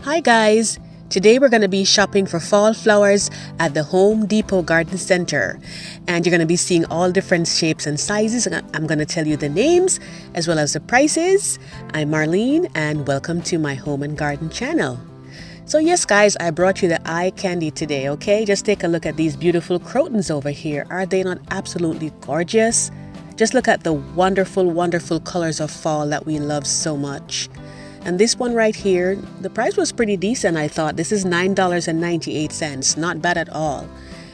Hi guys! Today we're going to be shopping for fall flowers at the Home Depot Garden Center. And you're going to be seeing all different shapes and sizes. I'm going to tell you the names as well as the prices. I'm Marlene and welcome to my home and garden channel. So yes guys, I brought you the eye candy today, okay? Just take a look at these beautiful crotons over here. Are they not absolutely gorgeous? Just look at the wonderful, wonderful colors of fall that we love so much. And this one right here, the price was pretty decent, I thought. This is $9.98, not bad at all.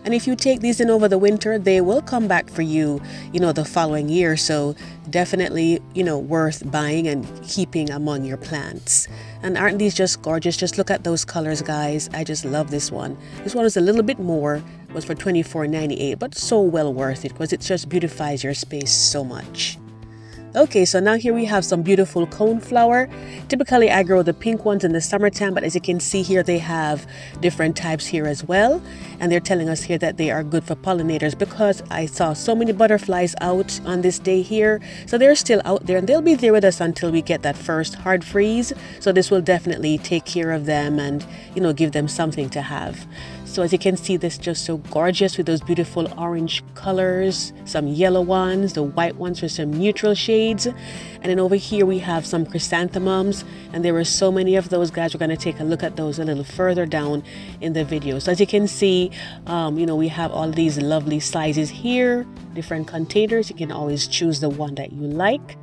And if you take these in over the winter, they will come back for you, the following year. So definitely, worth buying and keeping among your plants. And aren't these just gorgeous? Just look at those colors, guys. I just love this one. This one is a little bit more, was for $24.98, but so well worth it because it just beautifies your space so much. Okay, so now here we have some beautiful coneflower. Typically I grow the pink ones in the summertime, but as you can see here, they have different types here as well. And they're telling us here that they are good for pollinators because I saw so many butterflies out on this day here. So they're still out there and they'll be there with us until we get that first hard freeze. So this will definitely take care of them and, give them something to have. So as you can see, this is just so gorgeous with those beautiful orange colors, some yellow ones, the white ones with some neutral shades. And then over here we have some chrysanthemums, and there were so many of those, guys. We're going to take a look at those a little further down in the video. So as you can see, we have all these lovely sizes here, different containers. You can always choose the one that you like.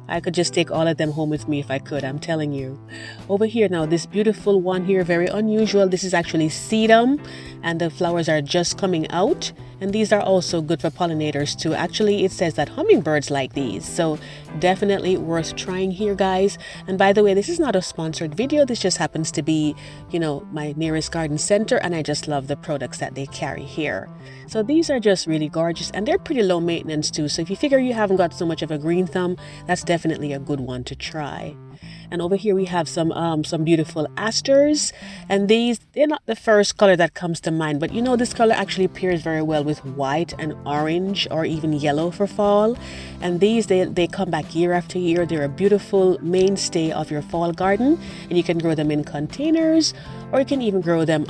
I could just take all of them home with me if I could, I'm telling you. Over here now, this beautiful one here, very unusual. This is actually sedum, and the flowers are just coming out. And these are also good for pollinators too. Actually, it says that hummingbirds like these. So definitely worth trying here, guys. And by the way, this is not a sponsored video. This just happens to be, my nearest garden center. And I just love the products that they carry here. So these are just really gorgeous. And they're pretty low maintenance too. So if you figure you haven't got so much of a green thumb, that's definitely a good one to try. And over here we have some beautiful asters, and they're not the first color that comes to mind, but this color actually pairs very well with white and orange or even yellow for fall. And these they come back year after year. They're a beautiful mainstay of your fall garden, and you can grow them in containers, or you can even grow them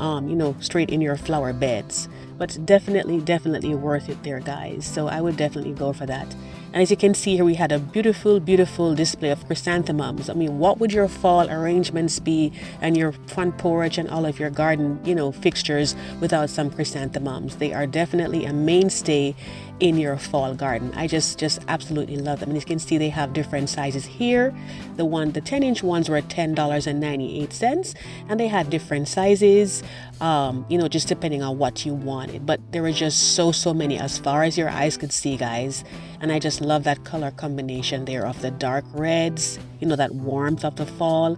straight in your flower beds. But definitely worth it there, guys. So I would definitely go for that. And as you can see here, we had a beautiful display of chrysanthemums. I mean, what would your fall arrangements be and your front porch and all of your garden, fixtures without some chrysanthemums? They are definitely a mainstay in your fall garden. I just absolutely love them. And as you can see, they have different sizes here. The 10-inch ones were $10.98, and they had different sizes, just depending on what you wanted. But there were just so many as far as your eyes could see, guys. And I just love that color combination there of the dark reds, that warmth of the fall.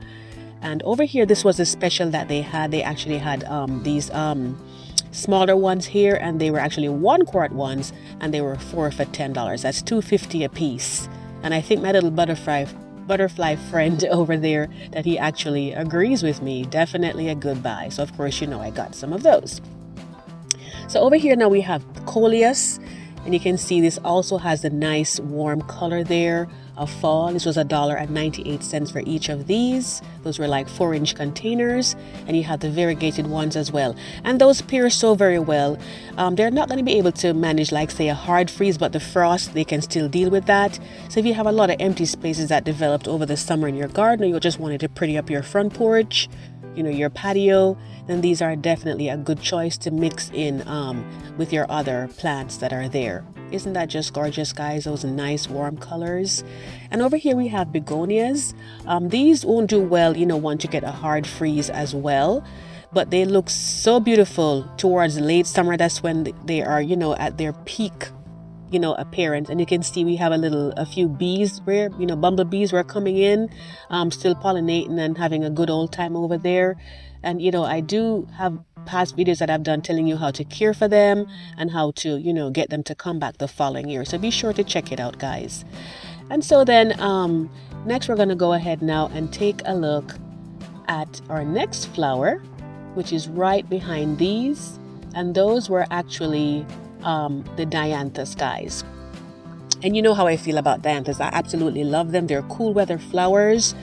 And over here, this was a special that they had. They actually had these smaller ones here, and they were actually 1-quart ones, and they were 4 for $10. That's $2.50 a piece. And I think my little butterfly friend over there, that he actually agrees with me. Definitely a good buy. So of course, I got some of those. So over here now we have Coleus. And you can see this also has a nice warm color there of fall. This was $1.98 for each of these. Those were like 4-inch containers, and you have the variegated ones as well. And those pair so very well. They're not going to be able to manage, like say, a hard freeze, but the frost, they can still deal with that. So if you have a lot of empty spaces that developed over the summer in your garden, or you just wanted to pretty up your front porch, your patio, then these are definitely a good choice to mix in with your other plants that are there. Isn't that just gorgeous, guys? Those nice warm colors. And over here we have begonias. These won't do well, once you get a hard freeze as well. But they look so beautiful towards late summer. That's when they are, at their peak, appearance. And you can see we have a few bees where, bumblebees were coming in, still pollinating and having a good old time over there. And, I do have past videos that I've done telling you how to care for them and how to, get them to come back the following year. So be sure to check it out, guys. And so then next we're going to go ahead now and take a look at our next flower, which is right behind these. And those were actually the dianthus, guys. And you know how I feel about dianthus. I absolutely love them. They're cool weather flowers.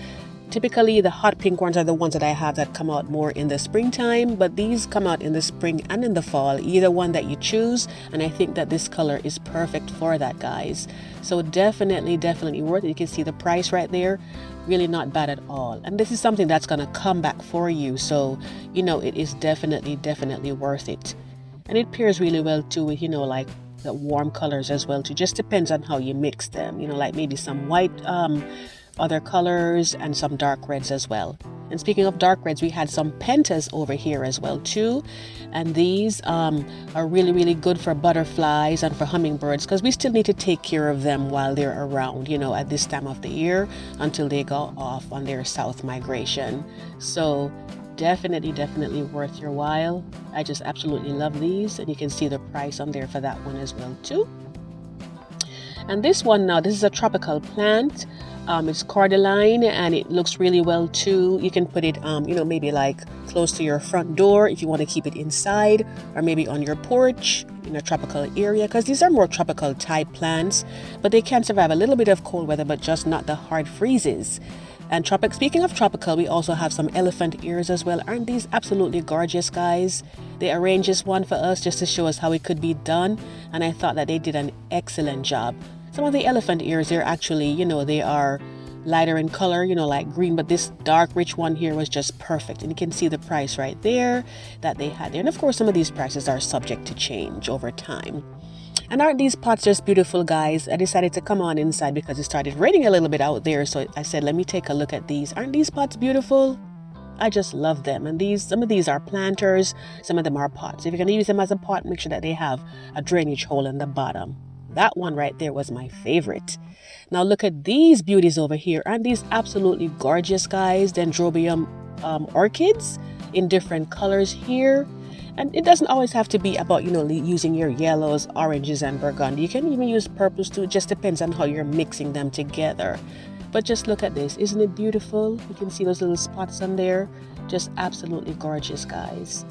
typically the hot pink ones are the ones that I have that come out more in the springtime, but these come out in the spring and in the fall, either one that you choose. And I think that this color is perfect for that, guys. So definitely worth it. You can see the price right there. Really not bad at all. And this is something that's going to come back for you. So, you know, it is definitely worth it. And it pairs really well too with, you know, like the warm colors as well too. Just depends on how you mix them, you know, like maybe some white other colors and some dark reds as well. And speaking of dark reds, we had some pentas over here as well too, and these are really good for butterflies and for hummingbirds, because we still need to take care of them while they're around, you know, at this time of the year until they go off on their south migration. So definitely worth your while. I just absolutely love these, and you can see the price on there for that one as well too. And this one now, this is a tropical plant. It's Cordyline, and it looks really well too. You can put it, you know, maybe like close to your front door if you want to keep it inside, or maybe on your porch in a tropical area, because these are more tropical type plants, but they can survive a little bit of cold weather, but just not the hard freezes. And speaking of tropical, we also have some elephant ears as well. Aren't these absolutely gorgeous, guys? They arranged this one for us just to show us how it could be done, and I thought that they did an excellent job. Some of the elephant ears, they're actually, you know, they are lighter in color, you know, like green, but this dark rich one here was just perfect. And you can see the price right there that they had there. And of course, some of these prices are subject to change over time. And aren't these pots just beautiful, guys? I decided to come on inside because it started raining a little bit out there, so I said, let me take a look at these. Aren't these pots beautiful? I just love them. And some of these are planters, some of them are pots. If you're going to use them as a pot, make sure that they have a drainage hole in the bottom. That one right there was my favorite. Now look at these beauties over here. Aren't these absolutely gorgeous, guys? Dendrobium orchids in different colors here. And it doesn't always have to be about, you know, using your yellows, oranges, and burgundy. You can even use purples too. It just depends on how you're mixing them together. But just look at this. Isn't it beautiful? You can see those little spots on there. Just absolutely gorgeous, guys.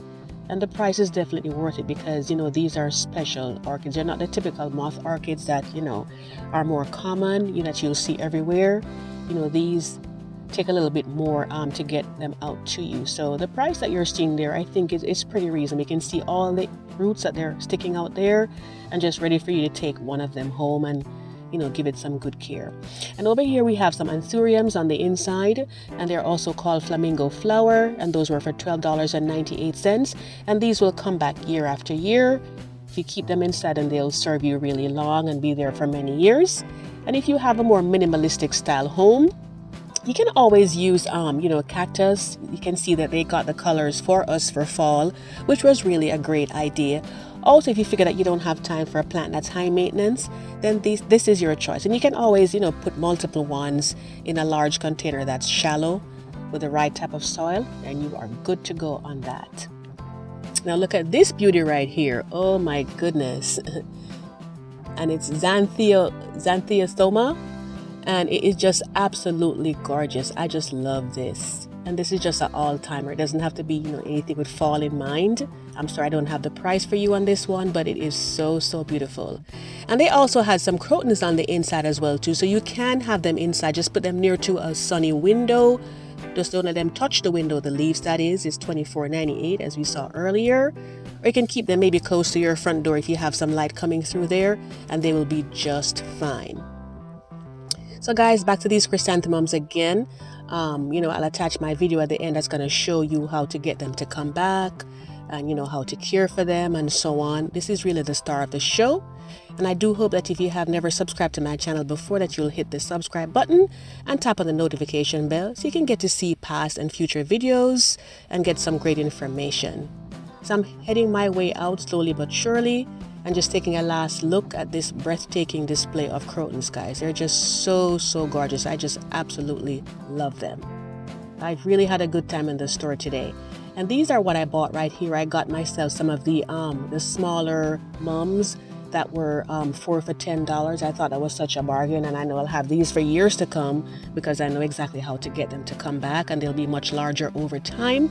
And the price is definitely worth it because, you know, these are special orchids. They're not the typical moth orchids that, you know, are more common, you know, that you'll see everywhere. You know, these take a little bit more to get them out to you. So the price that you're seeing there, I think is pretty reasonable. You can see all the roots that they're sticking out there and just ready for you to take one of them home and, you know, give it some good care. And over here we have some anthuriums on the inside, and they're also called flamingo flower, and those were for $12.98. And these will come back year after year. If you keep them inside, and they'll serve you really long and be there for many years. And if you have a more minimalistic style home, you can always use you know, cactus. You can see that they got the colors for us for fall, which was really a great idea. Also, if you figure that you don't have time for a plant that's high maintenance, then this is your choice. And you can always, you know, put multiple ones in a large container that's shallow with the right type of soil, and you are good to go on that. Now look at this beauty right here. Oh my goodness. And it's Xanthosoma, and it is just absolutely gorgeous. I just love this. And this is just an all-timer. It doesn't have to be, you know, anything with fall in mind. I'm sorry I don't have the price for you on this one, but it is so beautiful. And they also had some crotons on the inside as well too, so you can have them inside. Just put them near to a sunny window. Just don't let them touch the window. The leaves, that is $24.98 as we saw earlier. Or you can keep them maybe close to your front door if you have some light coming through there, and they will be just fine. So guys, back to these chrysanthemums again. You know, I'll attach my video at the end that's going to show you how to get them to come back, and, you know, how to care for them and so on. This is really the star of the show. And I do hope that if you have never subscribed to my channel before, that you'll hit the subscribe button and tap on the notification bell so you can get to see past and future videos and get some great information. So I'm heading my way out slowly but surely, and just taking a last look at this breathtaking display of crotons, guys. They're just so gorgeous. I just absolutely love them. I've really had a good time in the store today. And these are what I bought right here. I got myself some of the smaller mums that were 4 for $10. I thought that was such a bargain, and I know I'll have these for years to come because I know exactly how to get them to come back, and they'll be much larger over time.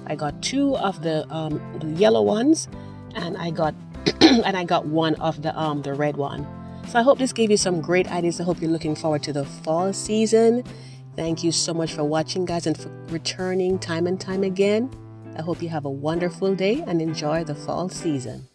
I got 2 of the yellow ones, and I got and I got 1 of the red one. So I hope this gave you some great ideas. I hope you're looking forward to the fall season. Thank you so much for watching, guys, and for returning time and time again. I hope you have a wonderful day and enjoy the fall season.